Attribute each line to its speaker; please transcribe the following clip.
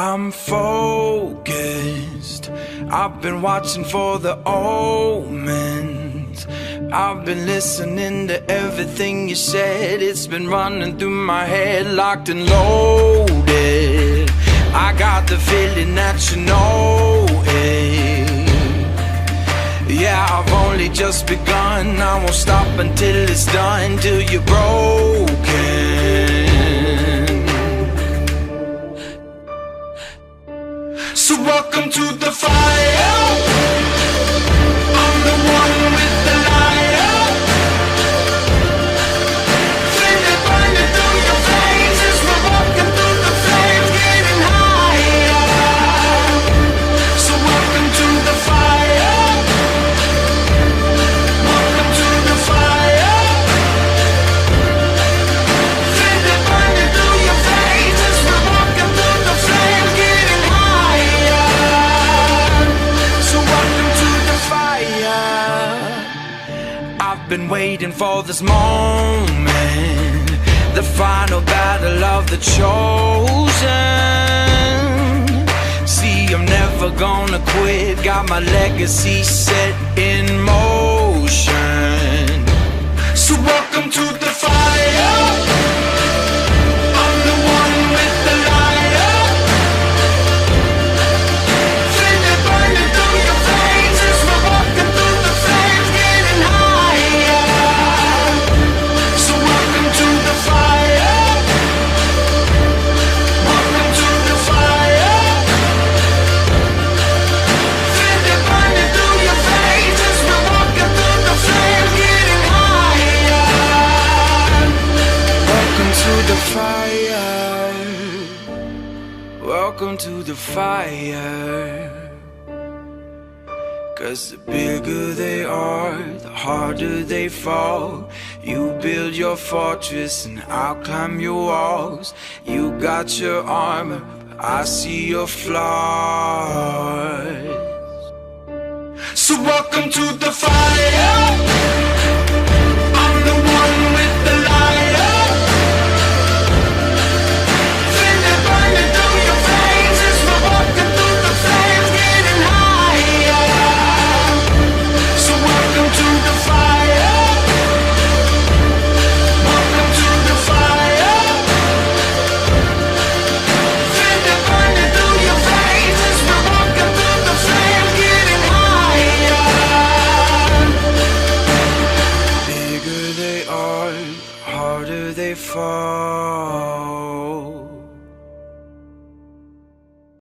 Speaker 1: I'm focused. I've been watching for the omens. I've been listening to everything you said. It's been running through my head, locked and loaded. I got the feeling that you know it. Yeah, I've only just begun. I won't stop until it's done, till you're broken. So welcome to the fire. I'm the one with the lighter. Feel it burning through your veins as we're walking through the flames, getting higher. So welcome to the fire. Welcome to the fire. Feel it burning through your veins as we're walking through the flames, getting higher. So welcome to the fire. I've been waiting for this moment, the final battle of the chosen. See, I'm never gonna quit, got my legacy set in motion. So welcome to the fire. I'm the one with the lighter. Feel it burning through your veins as we're walking through the flames, getting higher. So welcome to the fire. Welcome to the fire. Feel it burning through your veins as we're walking through the flames, getting higher. Welcome to the fire. Welcome to the fire. 'Cause the bigger they are, the harder they fall. You build your fortress and I'll climb your walls. You got your armor, but I see your flaws. So welcome to the fire. I'm the one with the lighter. Feel it burning through your veins as we're walking through the flames, getting higher. So welcome to the fire. Welcome to the fire. Feel it burning through your veins as we're walking through the flames, getting higher. Bigger they are, the harder they fall.